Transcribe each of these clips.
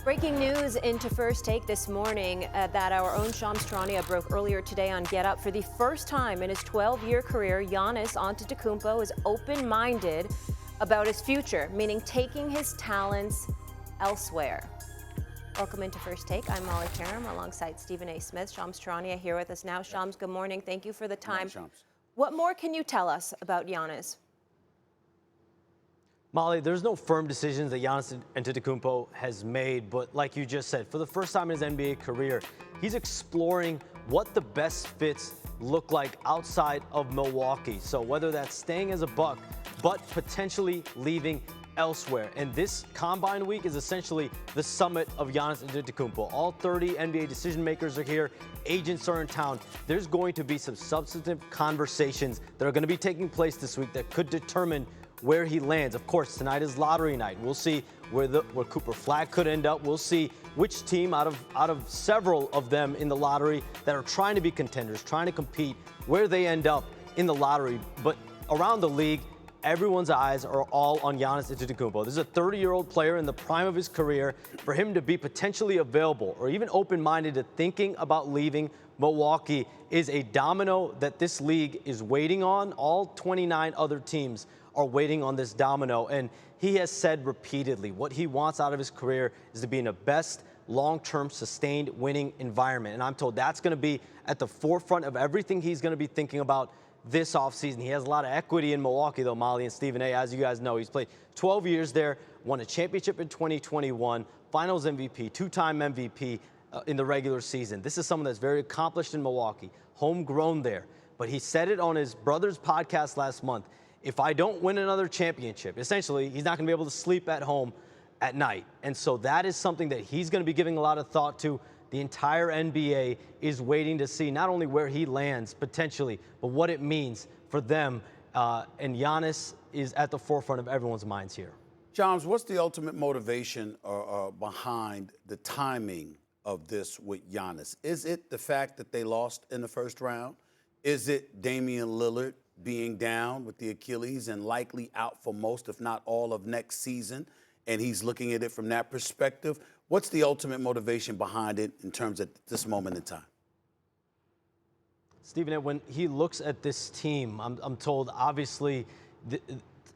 Breaking news into First Take this morning that our own Shams Charania broke earlier today on Get Up. For the first time in his 12-year career, Giannis Antetokounmpo is open-minded about his future, meaning taking his talents elsewhere. Welcome into First Take. I'm Molly Qerim alongside Stephen A. Smith. Shams Charania here with us now. Shams, good morning. Thank you for the time. What more can you tell us about Giannis? Molly, there's no firm decisions that Giannis Antetokounmpo has made, but like you just said, for the first time in his NBA career, he's exploring what the best fits look like outside of Milwaukee. So whether that's staying as a Buck, but potentially leaving elsewhere. And this Combine week is essentially the summit of Giannis Antetokounmpo. All 30 NBA decision makers are here. Agents are in town. There's going to be some substantive conversations that are going to be taking place this week that could determine where he lands. Of course, tonight is lottery night. We'll see where Cooper Flag could end up. We'll see which team out of several of them in the lottery that are trying to be contenders, trying to compete, where they end up in the lottery. But around the league, everyone's eyes are all on Giannis Antetokounmpo. This is a 30-year-old player in the prime of his career. For him to be potentially available or even open-minded to thinking about leaving Milwaukee is a domino that this league is waiting on. All 29 other teams are waiting on this domino, and he has said repeatedly what he wants out of his career is to be in the best long-term sustained winning environment. And I'm told that's going to be at the forefront of everything he's going to be thinking about this offseason. He has a lot of equity in Milwaukee, though, Molly and Stephen A. As you guys know, he's played 12 years there, won a championship in 2021, finals MVP, two-time MVP in the regular season. This is someone that's very accomplished in Milwaukee, homegrown there. But he said it on his brother's podcast last month. If I don't win another championship, essentially, he's not going to be able to sleep at home at night. And so that is something that he's going to be giving a lot of thought to. The entire NBA is waiting to see not only where he lands potentially, but what it means for them. And Giannis is at the forefront of everyone's minds here. Shams, what's the ultimate motivation behind the timing of this with Giannis? Is it the fact that they lost in the first round? Is it Damian Lillard being down with the Achilles and likely out for most, if not all, of next season, and he's looking at it from that perspective? What's the ultimate motivation behind it in terms of this moment in time? Stephen, when he looks at this team, I'm told, obviously,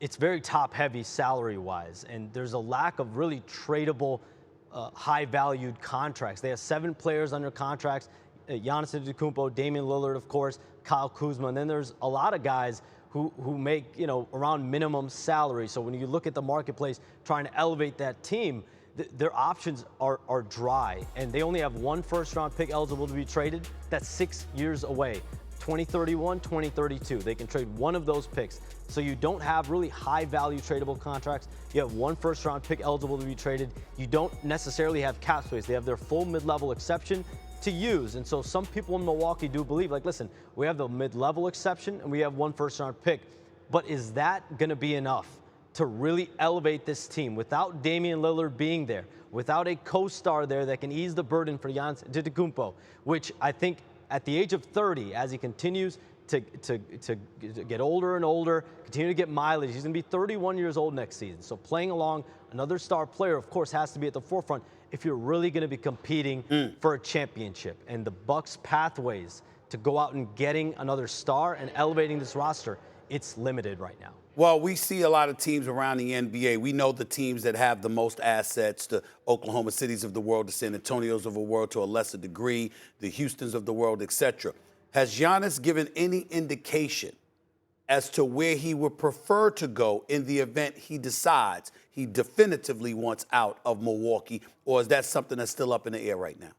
it's very top-heavy salary-wise, and there's a lack of really tradable, high-valued contracts. They have 7 players under contracts. Giannis Antetokounmpo, Damian Lillard, of course, Kyle Kuzma, and then there's a lot of guys who make, around minimum salary. So when you look at the marketplace trying to elevate that team, their options are dry, and they only have 1 first-round pick eligible to be traded. That's 6 years away, 2031, 2032. They can trade one of those picks. So you don't have really high-value tradable contracts. You have 1 first-round pick eligible to be traded. You don't necessarily have cap space. They have their full mid-level exception to use. And so some people in Milwaukee do believe, like, listen, we have the mid-level exception and we have 1 first-round pick. But is that going to be enough to really elevate this team without Damian Lillard being there, without a co-star there that can ease the burden for Giannis Antetokounmpo, which I think at the age of 30, as he continues to get older and older, continue to get mileage, he's going to be 31 years old next season. So playing along another star player, of course, has to be at the forefront if you're really going to be competing for a championship. And the Bucks' pathways to go out and getting another star and elevating this roster, it's limited right now. Well, we see a lot of teams around the NBA. We know the teams that have the most assets, the Oklahoma Cities of the world, the San Antonios of the world to a lesser degree, the Houstons of the world, etc. Has Giannis given any indication as to where he would prefer to go in the event he decides he definitively wants out of Milwaukee, or is that something that's still up in the air right now?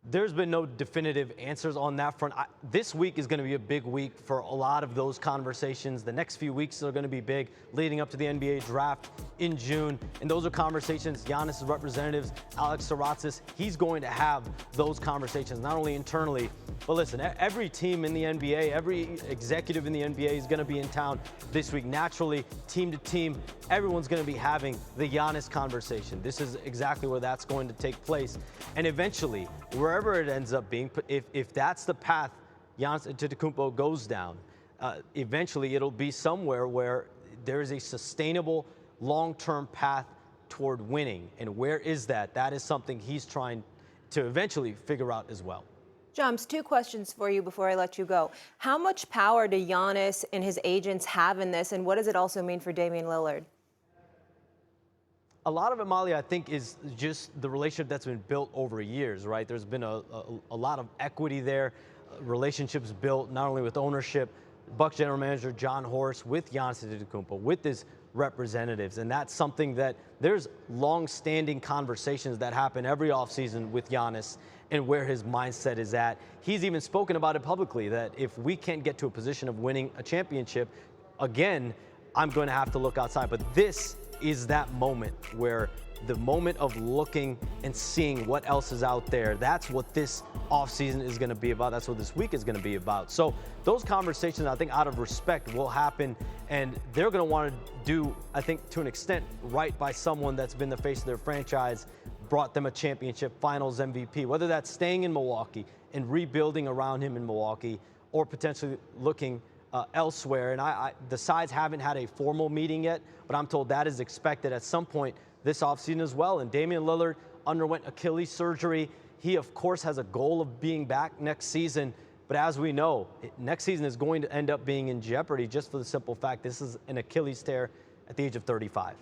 There's been no definitive answers on that front. This week is going to be a big week for a lot of those conversations. The next few weeks are going to be big, leading up to the NBA draft in June. And those are conversations Giannis' representatives, Alex Saratzis, he's going to have those conversations, not only internally, but listen, every team in the NBA, every executive in the NBA is going to be in town this week. Naturally, team to team, everyone's going to be having the Giannis conversation. This is exactly where that's going to take place. And eventually, wherever it ends up being, if that's the path Giannis Antetokounmpo goes down, eventually it'll be somewhere where there is a sustainable long-term path toward winning. And where is that? That is something he's trying to eventually figure out as well. Shams, 2 questions for you before I let you go. How much power do Giannis and his agents have in this, and what does it also mean for Damian Lillard? A lot of it, Molly, I think, is just the relationship that's been built over years, right? There's been a lot of equity there, relationships built not only with ownership, Bucks general manager John Horst, with Giannis Antetokounmpo, with his representatives. And that's something that there's long-standing conversations that happen every offseason with Giannis and where his mindset is at. He's even spoken about it publicly, that if we can't get to a position of winning a championship, again, I'm going to have to look outside. But this is that moment where the moment of looking and seeing what else is out there. That's what this offseason is going to be about. That's what this week is going to be about. So those conversations, I think, out of respect will happen, and they're going to want to do, I think, to an extent, right by someone that's been the face of their franchise, brought them a championship, finals MVP, whether that's staying in Milwaukee and rebuilding around him in Milwaukee, or potentially looking elsewhere. And the sides haven't had a formal meeting yet, but I'm told that is expected at some point this offseason as well. And Damian Lillard underwent Achilles surgery. He, of course, has a goal of being back next season. But as we know, next season is going to end up being in jeopardy just for the simple fact this is an Achilles tear at the age of 35.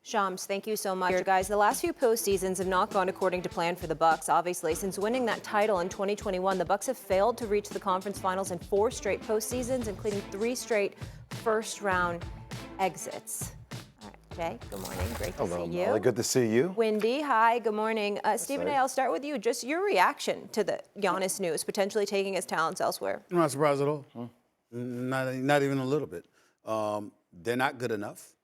Shams, thank you so much. Guys, the last few postseasons have not gone according to plan for the Bucks, obviously. Since winning that title in 2021, the Bucks have failed to reach the conference finals in 4 straight postseasons, including 3 straight first-round exits. All right, Jay, good morning. Great to see you. Molly, good to see you. Wendy, hi, good morning. Stephen A., I'll start with you. Just your reaction to the Giannis news, potentially taking his talents elsewhere. I'm not surprised at all. Not even a little bit. They're not good enough.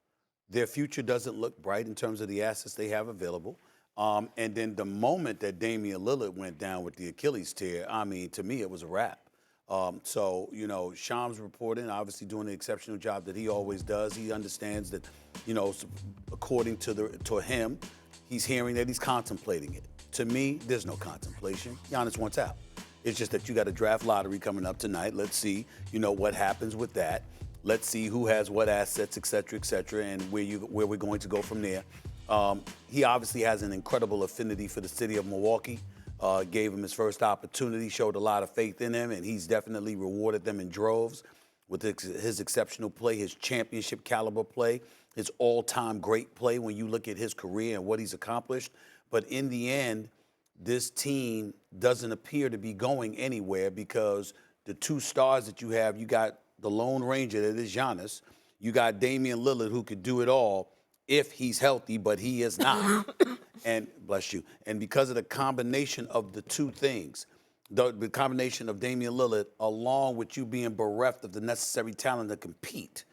Their future doesn't look bright in terms of the assets they have available. And then the moment that Damian Lillard went down with the Achilles tear, I mean, to me, it was a wrap. So, you know, Shams reporting, obviously doing the exceptional job that he always does. He understands that, you know, according to him, he's hearing that he's contemplating it. To me, there's no contemplation. Giannis wants out. It's just that you got a draft lottery coming up tonight. Let's see, you know, what happens with that. Let's see who has what assets, et cetera, and where we're going to go from there. He obviously has an incredible affinity for the city of Milwaukee. Gave him his first opportunity, showed a lot of faith in him, and he's definitely rewarded them in droves with his exceptional play, his championship caliber play, his all-time great play when you look at his career and what he's accomplished. But in the end, this team doesn't appear to be going anywhere because the 2 stars that you have, you got the Lone Ranger that is Giannis. You got Damian Lillard, who could do it all if he's healthy, but he is not. And bless you. And because of the combination of the 2 things, the combination of Damian Lillard, along with you being bereft of the necessary talent to compete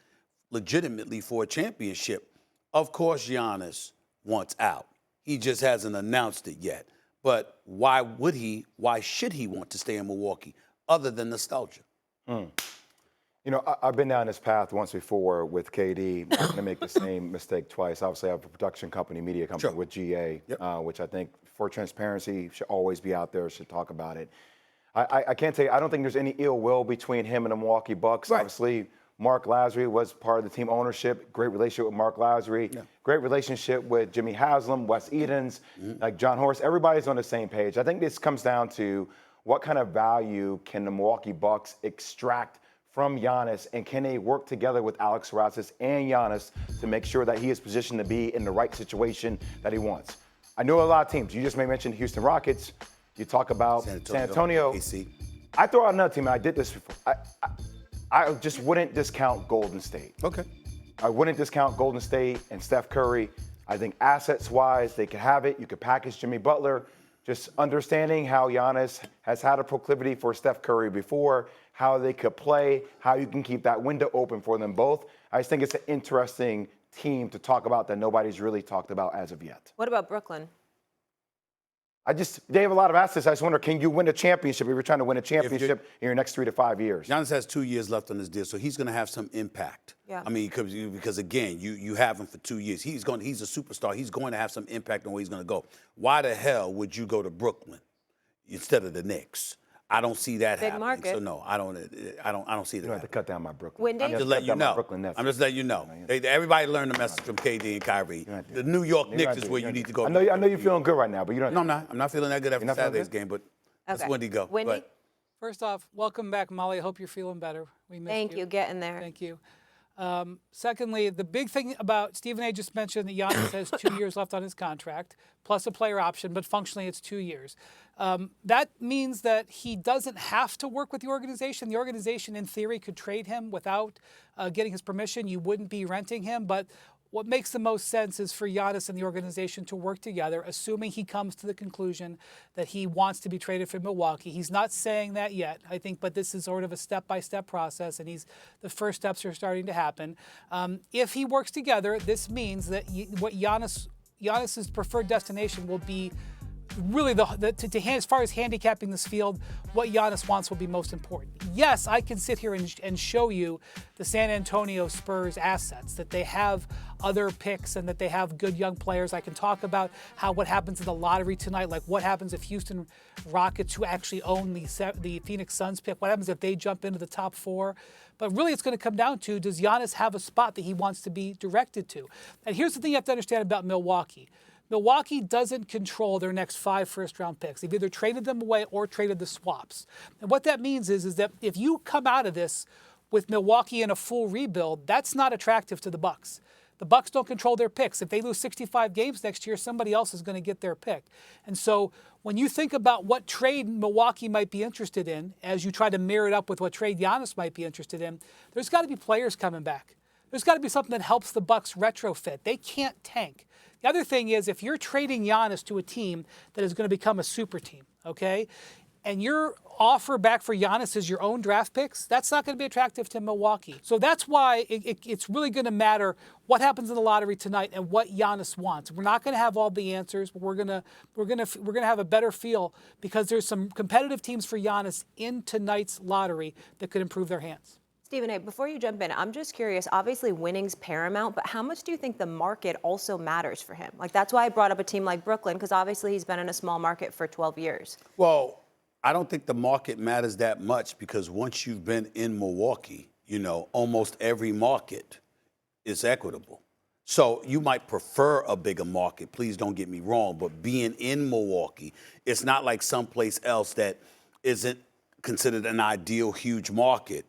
legitimately for a championship, of course Giannis wants out. He just hasn't announced it yet. But why should he want to stay in Milwaukee other than nostalgia? You know, I've been down this path once before with KD. I'm not going to make the same mistake twice. Obviously, I have a production company, media company with GA, which I think for transparency should always be out there, should talk about it. I can't tell you, I don't think there's any ill will between him and the Milwaukee Bucks. Right. Obviously, Mark Lasry was part of the team ownership. Great relationship with Mark Lasry. Yeah. Great relationship with Jimmy Haslam, Wes Edens, like John Horst. Everybody's on the same page. I think this comes down to what kind of value can the Milwaukee Bucks extract from Giannis, and can they work together with Alex Rassis and Giannis to make sure that he is positioned to be in the right situation that he wants? I know a lot of teams. You just mentioned Houston Rockets. You talk about San Antonio. AC. I throw out another team, and I did this before. I just wouldn't discount Golden State. Okay. I wouldn't discount Golden State and Steph Curry. I think assets-wise, they could have it. You could package Jimmy Butler. Just understanding how Giannis has had a proclivity for Steph Curry before, how they could play, how you can keep that window open for them both. I just think it's an interesting team to talk about that nobody's really talked about as of yet. What about Brooklyn? They have a lot of assets. I just wonder, can you win a championship if you're trying to win a championship in your next 3 to 5 years? Giannis has 2 years left on his deal, so he's going to have some impact. Yeah. I mean, because again, you have him for 2 years. He's a superstar. He's going to have some impact on where he's going to go. Why the hell would you go to Brooklyn instead of the Knicks? I don't see that Big happening. market. So no, I don't see that. You don't have to cut down my Brooklyn. Wendy? I'm just letting you know. I'm just letting you know. Everybody learn the message from KD and Kyrie. The New York Knicks is where you need to go. I know you're feeling good right now, but you don't. No, I'm not. I'm not feeling that good after Saturday's game, but let's Wendy go. Wendy? First off, welcome back, Molly. I hope you're feeling better. We missed you. Thank you. Getting there. Thank you. Secondly, the big thing about Stephen A. just mentioned that Giannis has 2 years left on his contract, plus a player option, but functionally it's 2 years. That means that he doesn't have to work with the organization. The organization, in theory, could trade him without getting his permission. You wouldn't be renting him, but what makes the most sense is for Giannis and the organization to work together, assuming he comes to the conclusion that he wants to be traded from Milwaukee. He's not saying that yet, I think, but this is sort of a step-by-step process, and the first steps are starting to happen. If he works together, this means that what Giannis's preferred destination will be really as far as handicapping this field, what Giannis wants will be most important. Yes, I can sit here and show you the San Antonio Spurs assets, that they have other picks and that they have good young players. I can talk about what happens in the lottery tonight, like what happens if Houston Rockets, who actually own the Phoenix Suns pick, what happens if they jump into the top 4? But really it's going to come down to, does Giannis have a spot that he wants to be directed to? And here's the thing you have to understand about Milwaukee. Milwaukee doesn't control their next 5 first-round picks. They've either traded them away or traded the swaps. And what that means is that if you come out of this with Milwaukee in a full rebuild, that's not attractive to the Bucks. The Bucks don't control their picks. If they lose 65 games next year, somebody else is going to get their pick. And so when you think about what trade Milwaukee might be interested in, as you try to mirror it up with what trade Giannis might be interested in, there's got to be players coming back. There's got to be something that helps the Bucks retrofit. They can't tank. The other thing is, if you're trading Giannis to a team that is going to become a super team, okay, and your offer back for Giannis is your own draft picks, that's not going to be attractive to Milwaukee. So that's why it's really going to matter what happens in the lottery tonight and what Giannis wants. We're not going to have all the answers, but we're going to have a better feel, because there's some competitive teams for Giannis in tonight's lottery that could improve their hands. Stephen A., before you jump in, I'm just curious, obviously winning's paramount, but how much do you think the market also matters for him? Like, that's why I brought up a team like Brooklyn, because obviously he's been in a small market for 12 years. Well, I don't think the market matters that much, because once you've been in Milwaukee, almost every market is equitable. So you might prefer a bigger market, please don't get me wrong, but being in Milwaukee, it's not like someplace else that isn't considered an ideal huge market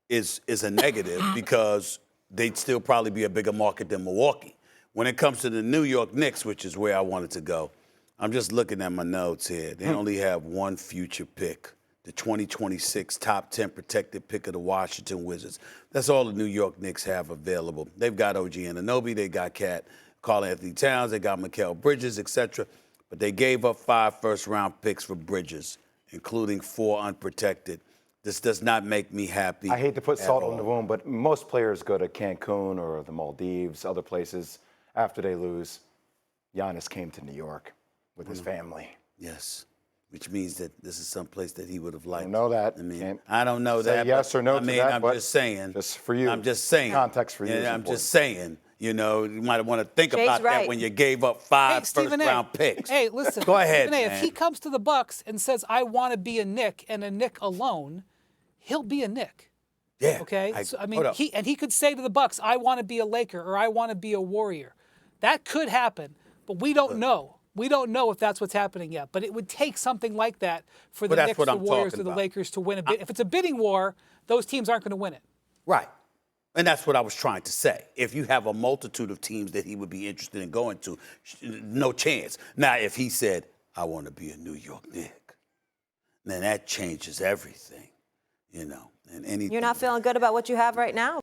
is a negative, because they'd still probably be a bigger market than Milwaukee. When it comes to the New York Knicks, which is where I wanted to go, I'm just looking at my notes here. They only have one future pick, the 2026 top 10 protected pick of the Washington Wizards. That's all the New York Knicks have available. They've got OG Anunoby, they got Karl Anthony Towns, they got Mikal Bridges, etc. But they gave up 5 first-round picks for Bridges, including 4 unprotected. This does not make me happy. I hate to put salt in the wound, but most players go to Cancun or the Maldives, other places, after they lose. Giannis came to New York with his family. Yes, which means that this is some place that he would have liked. I know that. I mean, I don't know say that. Yes or no to that. I'm just saying. Just for you. I'm just saying. Context for you. Yeah, I'm just saying. You might want to think Jay's about that when you gave up 5 first-round picks. Hey, listen. Go ahead, Stephen A., man. if he comes to the Bucks and says, I want to be a Knick and a Knick alone, he'll be a Knick. Yeah. Okay? He could say to the Bucks, I want to be a Laker or I want to be a Warrior. That could happen, but we don't know. We don't know if that's what's happening yet. But it would take something like that for the Knicks, the Warriors, or the Lakers to win a bid. If it's a bidding war, those teams aren't going to win it. Right. And that's what I was trying to say. If you have a multitude of teams that he would be interested in going to, no chance. Now, if he said, I want to be a New York Knick, then that changes everything, And anything. You're not feeling good about what you have right now?